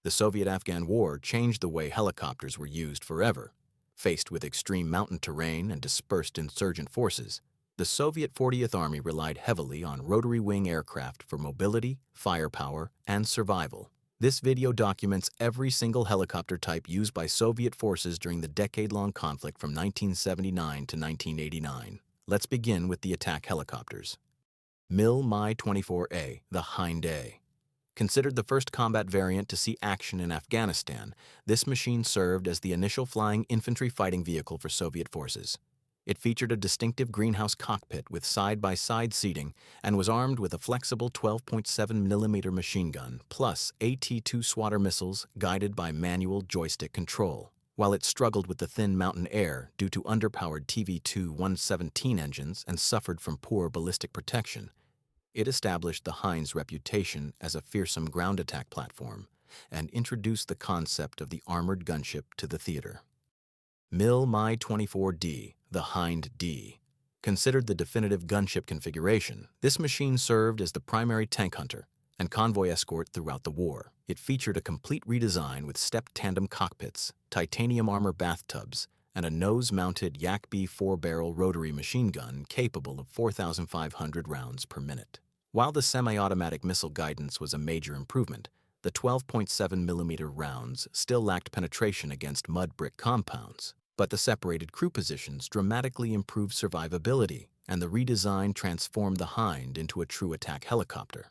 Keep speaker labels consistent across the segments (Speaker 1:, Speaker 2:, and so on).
Speaker 1: The Soviet-Afghan War changed the way helicopters were used forever. Faced with extreme mountain terrain and dispersed insurgent forces, the Soviet 40th Army relied heavily on rotary-wing aircraft for mobility, firepower, and survival. This video documents every single helicopter type used by Soviet forces during the decade-long conflict from 1979 to 1989. Let's begin with the attack helicopters. Mi-24A, the Hind-A. Considered the first combat variant to see action in Afghanistan, this machine served as the initial flying infantry fighting vehicle for Soviet forces. It featured a distinctive greenhouse cockpit with side-by-side seating and was armed with a flexible 12.7mm machine gun plus AT-2 Swatter missiles guided by manual joystick control. While it struggled with the thin mountain air due to underpowered TV-2-117 engines and suffered from poor ballistic protection, it established the Hind's reputation as a fearsome ground attack platform and introduced the concept of the armored gunship to the theater. Mi-24D, the Hind-D. Considered the definitive gunship configuration, this machine served as the primary tank hunter and convoy escort throughout the war. It featured a complete redesign with stepped tandem cockpits, titanium armor bathtubs, and a nose-mounted Yak-B 4-barrel rotary machine gun capable of 4,500 rounds per minute. While the semi-automatic missile guidance was a major improvement, the 12.7mm rounds still lacked penetration against mud brick compounds. But the separated crew positions dramatically improved survivability, and the redesign transformed the Hind into a true attack helicopter.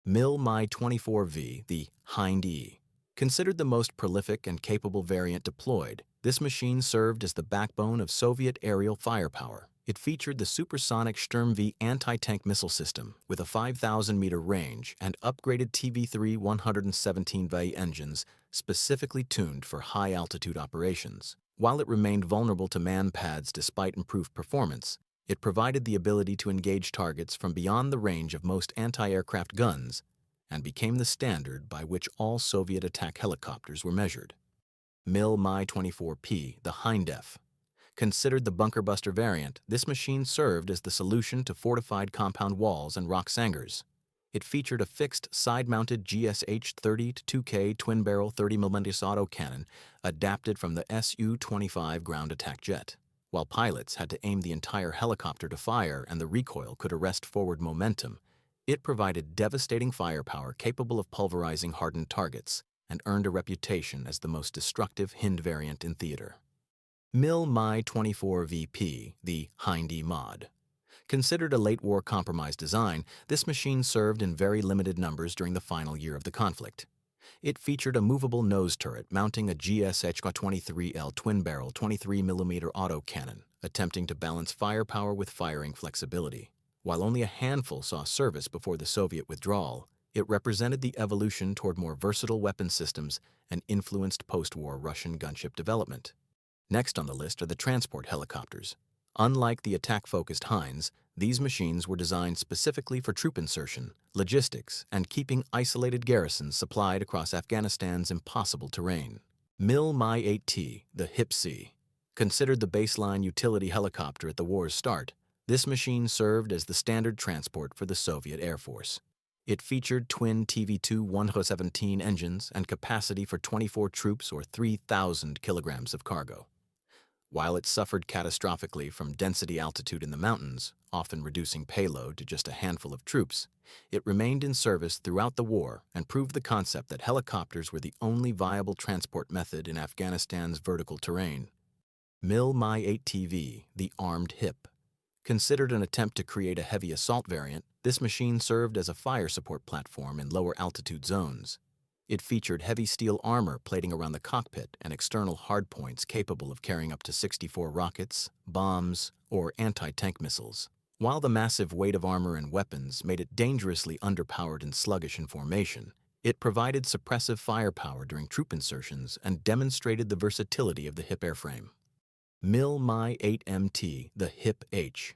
Speaker 1: Mi-24V, the Hind-E. Considered the most prolific and capable variant deployed, this machine served as the backbone of Soviet aerial firepower. It featured the supersonic Sturm V anti-tank missile system with a 5,000-meter range and upgraded TV-3-117V engines specifically tuned for high-altitude operations. While it remained vulnerable to MANPADS despite improved performance, it provided the ability to engage targets from beyond the range of most anti-aircraft guns and became the standard by which all Soviet attack helicopters were measured. Mi-24P, the Hind-F. Considered the bunker-buster variant, this machine served as the solution to fortified compound walls and rock sangars. It featured a fixed, side-mounted GSH-30-2K twin-barrel 30mm autocannon adapted from the Su-25 ground attack jet. While pilots had to aim the entire helicopter to fire and the recoil could arrest forward momentum, it provided devastating firepower capable of pulverizing hardened targets and earned a reputation as the most destructive Hind variant in theater. Mi-24VP, the Hind-E mod. Considered a late-war compromise design, this machine served in very limited numbers during the final year of the conflict. It featured a movable nose turret mounting a GSH-23L twin-barrel 23mm autocannon, attempting to balance firepower with firing flexibility. While only a handful saw service before the Soviet withdrawal, it represented the evolution toward more versatile weapon systems and influenced post-war Russian gunship development. Next on the list are the transport helicopters. Unlike the attack-focused Hinds, these machines were designed specifically for troop insertion, logistics, and keeping isolated garrisons supplied across Afghanistan's impossible terrain. Mi-8T, the Hip-C. Considered the baseline utility helicopter at the war's start, this machine served as the standard transport for the Soviet Air Force. It featured twin TV-2-117 engines and capacity for 24 troops or 3,000 kilograms of cargo. While it suffered catastrophically from density altitude in the mountains, often reducing payload to just a handful of troops, it remained in service throughout the war and proved the concept that helicopters were the only viable transport method in Afghanistan's vertical terrain. Mi-8TV, the armed Hip. Considered an attempt to create a heavy assault variant, this machine served as a fire support platform in lower altitude zones. It featured heavy steel armor plating around the cockpit and external hardpoints capable of carrying up to 64 rockets, bombs, or anti-tank missiles. While the massive weight of armor and weapons made it dangerously underpowered and sluggish in formation, it provided suppressive firepower during troop insertions and demonstrated the versatility of the Hip airframe. Mi-8MT, the Hip-H.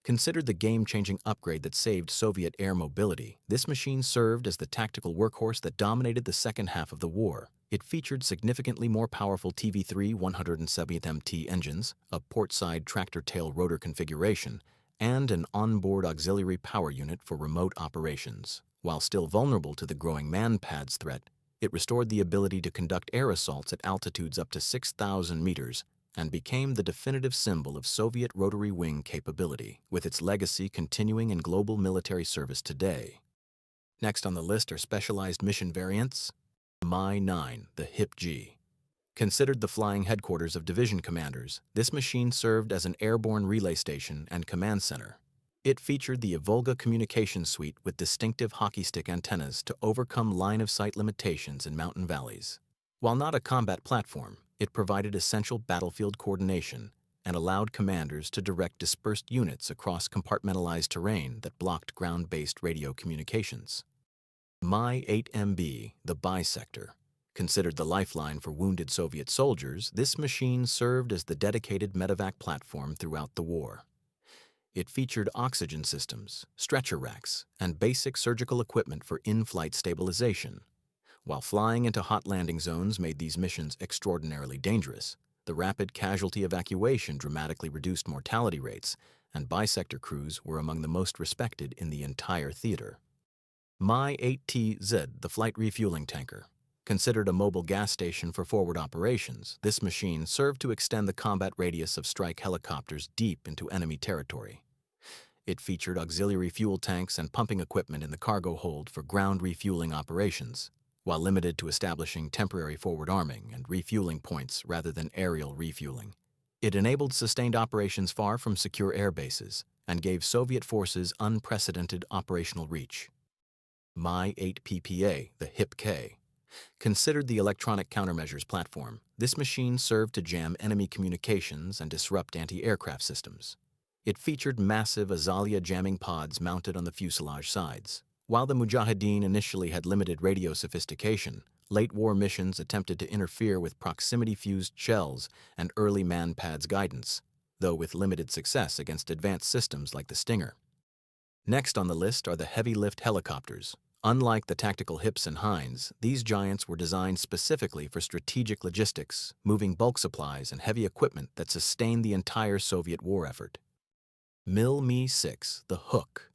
Speaker 1: Considered the game-changing upgrade that saved Soviet air mobility, this machine served as the tactical workhorse that dominated the second half of the war. It featured significantly more powerful TV-3-170MT engines, a port-side tractor-tail rotor configuration, and an onboard auxiliary power unit for remote operations. While still vulnerable to the growing MANPADS threat, It restored the ability to conduct air assaults at altitudes up to 6,000 meters and became the definitive symbol of Soviet rotary-wing capability, with its legacy continuing in global military service today. Next on the list are specialized mission variants. Mi-9, the Hip-G. Considered the flying headquarters of division commanders, this machine served as an airborne relay station and command center. It featured the Volga communication suite with distinctive hockey stick antennas to overcome line-of-sight limitations in mountain valleys. While not a combat platform, it provided essential battlefield coordination and allowed commanders to direct dispersed units across compartmentalized terrain that blocked ground-based radio communications. Mi-8MB, the bisector. Considered the lifeline for wounded Soviet soldiers, this machine served as the dedicated Medevac platform throughout the war. It featured oxygen systems, stretcher racks, and basic surgical equipment for in-flight stabilization. While flying into hot landing zones made these missions extraordinarily dangerous, the rapid casualty evacuation dramatically reduced mortality rates, and bisector crews were among the most respected in the entire theater. Mi-8TZ, the flight refueling tanker. Considered a mobile gas station for forward operations, this machine served to extend the combat radius of strike helicopters deep into enemy territory. It featured auxiliary fuel tanks and pumping equipment in the cargo hold for ground refueling operations, while limited to establishing temporary forward arming and refueling points rather than aerial refueling. It enabled sustained operations far from secure air bases and gave Soviet forces unprecedented operational reach. Mi-8PPA, the Hip-K. Considered the electronic countermeasures platform, this machine served to jam enemy communications and disrupt anti-aircraft systems. It featured massive Azalea jamming pods mounted on the fuselage sides. While the Mujahideen initially had limited radio sophistication, late-war missions attempted to interfere with proximity-fused shells and early MANPADS guidance, though with limited success against advanced systems like the Stinger. Next on the list are the heavy-lift helicopters. Unlike the tactical Hips and Hinds, these giants were designed specifically for strategic logistics, moving bulk supplies and heavy equipment that sustained the entire Soviet war effort. Mi-6, the Hook.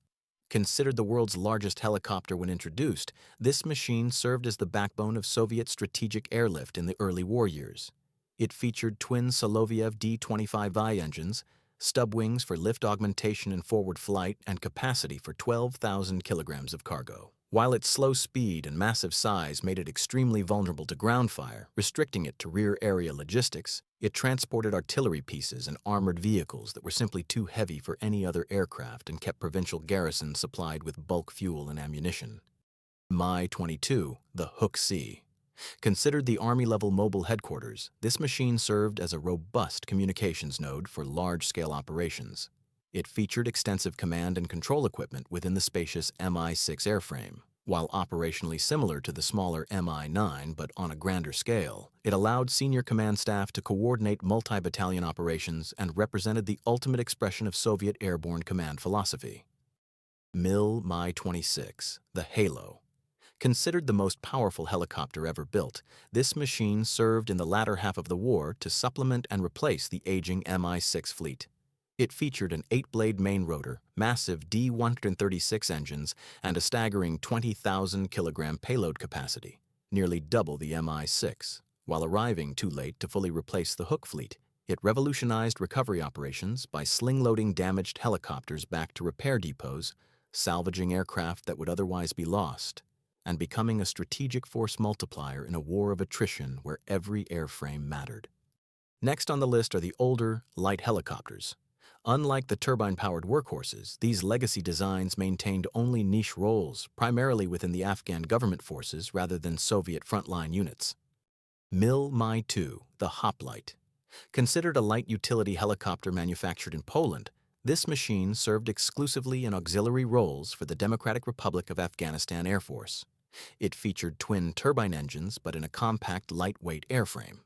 Speaker 1: Considered the world's largest helicopter when introduced, this machine served as the backbone of Soviet strategic airlift in the early war years. It featured twin Soloviev D-25I engines, stub wings for lift augmentation and forward flight, and capacity for 12,000 kilograms of cargo. While its slow speed and massive size made it extremely vulnerable to ground fire, restricting it to rear area logistics, it transported artillery pieces and armored vehicles that were simply too heavy for any other aircraft and kept provincial garrisons supplied with bulk fuel and ammunition. Mi-22, the Hook-C. Considered the Army-level mobile headquarters, this machine served as a robust communications node for large-scale operations. It featured extensive command and control equipment within the spacious Mi-6 airframe. While operationally similar to the smaller Mi-9 but on a grander scale, it allowed senior command staff to coordinate multi-battalion operations and represented the ultimate expression of Soviet airborne command philosophy. Mi-26, the Halo. Considered the most powerful helicopter ever built, this machine served in the latter half of the war to supplement and replace the aging Mi-6 fleet. It featured an 8-blade main rotor, massive D-136 engines, and a staggering 20,000 kilogram payload capacity, nearly double the Mi-6. While arriving too late to fully replace the Hook fleet, it revolutionized recovery operations by sling-loading damaged helicopters back to repair depots, salvaging aircraft that would otherwise be lost, and becoming a strategic force multiplier in a war of attrition where every airframe mattered. Next on the list are the older, light helicopters. Unlike the turbine-powered workhorses, these legacy designs maintained only niche roles, primarily within the Afghan government forces rather than Soviet frontline units. Mi-2, the Hoplite. Considered a light utility helicopter manufactured in Poland, this machine served exclusively in auxiliary roles for the Democratic Republic of Afghanistan Air Force. It featured twin turbine engines but in a compact, lightweight airframe.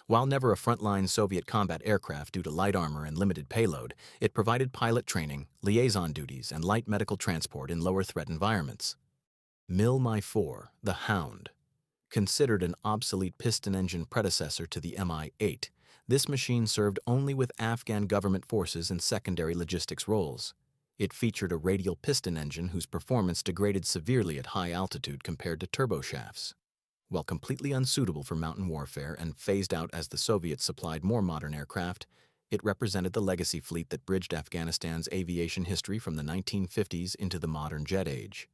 Speaker 1: While never a frontline Soviet combat aircraft due to light armor and limited payload, it provided pilot training, liaison duties, and light medical transport in lower-threat environments. Mi-4, the Hound. Considered an obsolete piston engine predecessor to the Mi-8, this machine served only with Afghan government forces in secondary logistics roles. It featured a radial piston engine whose performance degraded severely at high altitude compared to turboshafts. While completely unsuitable for mountain warfare and phased out as the Soviets supplied more modern aircraft, it represented the legacy fleet that bridged Afghanistan's aviation history from the 1950s into the modern jet age.